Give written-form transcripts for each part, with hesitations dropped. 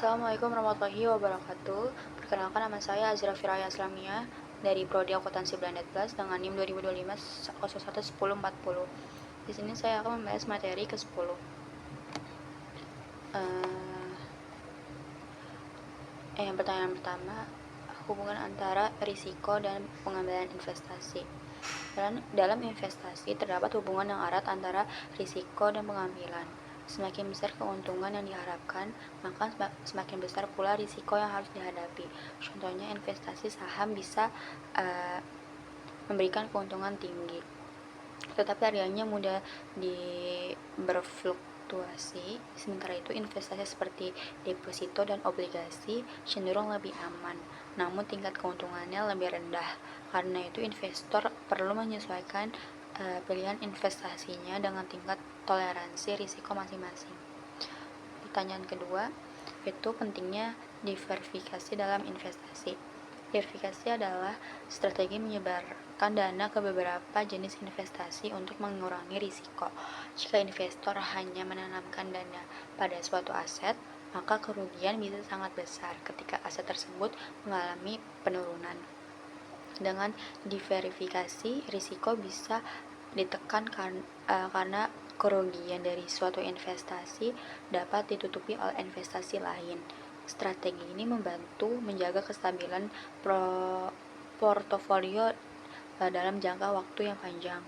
Assalamualaikum warahmatullahi wabarakatuh. Perkenalkan, nama saya Azra Firaya Aslamia dari Prodi Akuntansi Blended Plus dengan NIM 2025-01-1040. Di sini saya akan membahas materi ke-10. Yang pertanyaan pertama, hubungan antara risiko dan pengambilan investasi. Dalam investasi terdapat hubungan yang erat antara risiko dan pengambilan. Semakin besar keuntungan yang diharapkan, maka semakin besar pula risiko yang harus dihadapi. Contohnya, investasi saham bisa memberikan keuntungan tinggi, tetapi harganya mudah berfluktuasi. Sementara itu, investasi seperti deposito dan obligasi cenderung lebih aman, namun tingkat keuntungannya lebih rendah. Karena itu, investor perlu menyesuaikan pilihan investasinya dengan tingkat toleransi risiko masing-masing. Pertanyaan kedua, itu pentingnya diversifikasi dalam investasi. Diversifikasi adalah strategi menyebarkan dana ke beberapa jenis investasi untuk mengurangi risiko. Jika investor hanya menanamkan dana pada suatu aset, maka kerugian bisa sangat besar ketika aset tersebut mengalami penurunan. Dengan diverifikasi, risiko bisa ditekan karena kerugian dari suatu investasi dapat ditutupi oleh investasi lain. Strategi ini membantu menjaga kestabilan portofolio dalam jangka waktu yang panjang.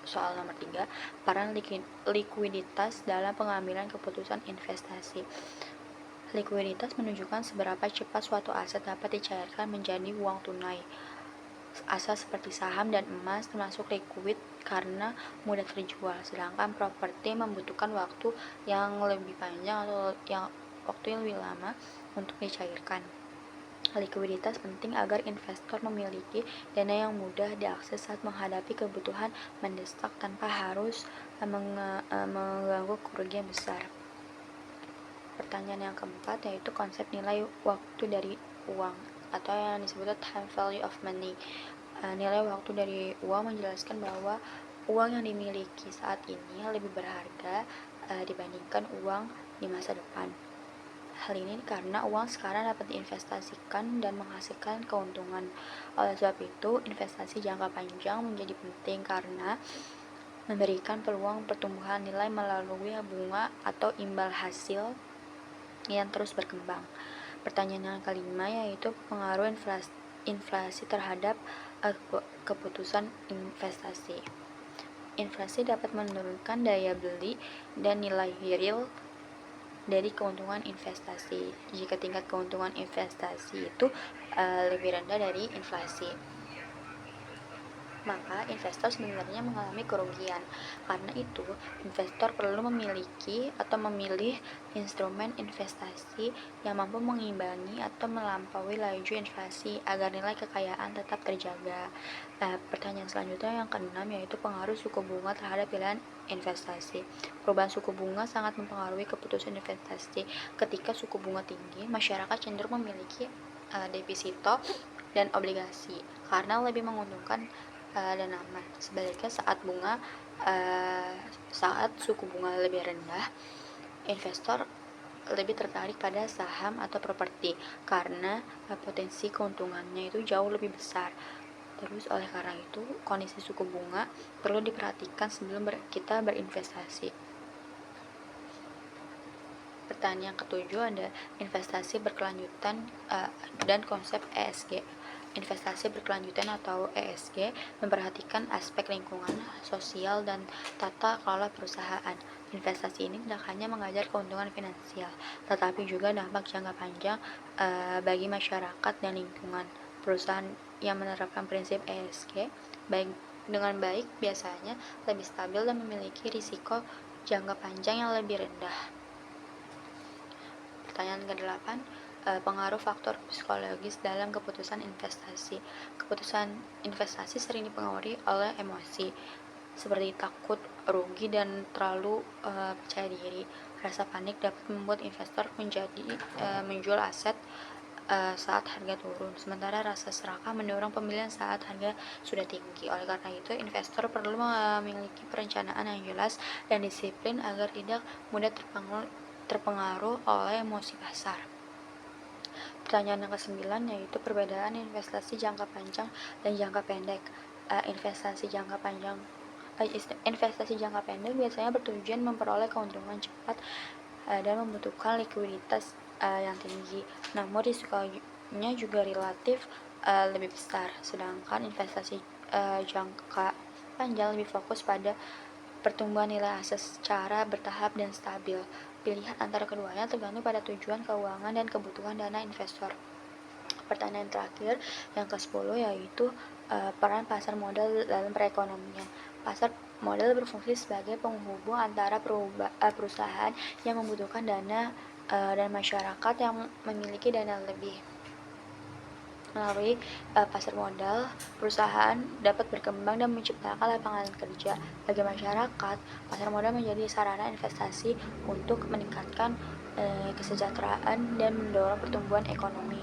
Soal nomor 3, peran likuiditas dalam pengambilan keputusan investasi. Likuiditas menunjukkan seberapa cepat suatu aset dapat dicairkan menjadi uang tunai. Aset seperti saham dan emas termasuk likuid karena mudah terjual, sedangkan properti membutuhkan waktu yang lebih panjang atau waktu yang lebih lama untuk dicairkan. Likuiditas penting agar investor memiliki dana yang mudah diakses saat menghadapi kebutuhan mendesak tanpa harus mengganggu kerugian besar. Pertanyaan yang keempat yaitu konsep nilai waktu dari uang atau yang disebut time value of money. Nilai waktu dari uang menjelaskan bahwa uang yang dimiliki saat ini lebih berharga dibandingkan uang di masa depan. Hal ini karena uang sekarang dapat diinvestasikan dan menghasilkan keuntungan. Oleh sebab itu, investasi jangka panjang menjadi penting karena memberikan peluang pertumbuhan nilai melalui bunga atau imbal hasil yang terus berkembang. Pertanyaan yang kelima yaitu pengaruh inflasi terhadap keputusan investasi. Inflasi dapat menurunkan daya beli dan nilai real dari keuntungan investasi jika tingkat keuntungan investasi itu lebih rendah dari inflasi. Maka investor sebenarnya mengalami kerugian. Karena itu, investor perlu memiliki atau memilih instrumen investasi yang mampu mengimbangi atau melampaui laju inflasi agar nilai kekayaan tetap terjaga. Pertanyaan selanjutnya yang keenam yaitu pengaruh suku bunga terhadap pilihan investasi. Perubahan suku bunga sangat mempengaruhi keputusan investasi. Ketika suku bunga tinggi, masyarakat cenderung memiliki deposito dan obligasi karena lebih menguntungkan dan aman. Sebaliknya saat suku bunga lebih rendah, investor lebih tertarik pada saham atau properti karena potensi keuntungannya itu jauh lebih besar. Terus oleh karena itu, kondisi suku bunga perlu diperhatikan sebelum kita berinvestasi. Pertanyaan ketujuh ada investasi berkelanjutan dan konsep ESG. Investasi berkelanjutan atau ESG memperhatikan aspek lingkungan, sosial, dan tata kelola perusahaan. Investasi ini tidak hanya mengajar keuntungan finansial, tetapi juga dampak jangka panjang bagi masyarakat dan lingkungan. Perusahaan yang menerapkan prinsip ESG dengan baik biasanya lebih stabil dan memiliki risiko jangka panjang yang lebih rendah. Pertanyaan ke-8, pengaruh faktor psikologis dalam keputusan investasi. Keputusan investasi sering dipengaruhi oleh emosi seperti takut rugi dan terlalu percaya diri. Rasa panik dapat membuat investor menjual aset saat harga turun, sementara rasa serakah mendorong pembelian saat harga sudah tinggi. Oleh karena itu, investor perlu memiliki perencanaan yang jelas dan disiplin agar tidak mudah terpengaruh terpengaruh oleh emosi pasar. Pertanyaan yang ke-9 yaitu perbedaan investasi jangka panjang dan jangka pendek. Investasi jangka pendek biasanya bertujuan memperoleh keuntungan cepat dan membutuhkan likuiditas yang tinggi, namun risikonya juga relatif lebih besar. Sedangkan investasi jangka panjang lebih fokus pada pertumbuhan nilai aset secara bertahap dan stabil. Pilihan antara keduanya tergantung pada tujuan keuangan dan kebutuhan dana investor. Pertanyaan terakhir yang ke-10 yaitu peran pasar modal dalam perekonomian. Pasar modal berfungsi sebagai penghubung antara perusahaan yang membutuhkan dana dan masyarakat yang memiliki dana lebih. Melalui pasar modal, perusahaan dapat berkembang dan menciptakan lapangan kerja. Bagi masyarakat, pasar modal menjadi sarana investasi untuk meningkatkan kesejahteraan dan mendorong pertumbuhan ekonomi.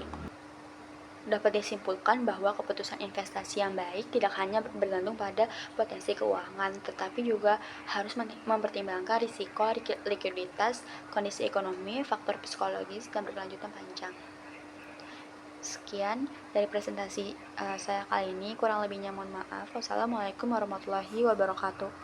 Dapat disimpulkan bahwa keputusan investasi yang baik tidak hanya bergantung pada potensi keuangan, tetapi juga harus mempertimbangkan risiko, likuiditas, kondisi ekonomi, faktor psikologis, dan berkelanjutan panjang. Sekian dari presentasi saya kali ini, kurang lebihnya mohon maaf. Wassalamualaikum warahmatullahi wabarakatuh.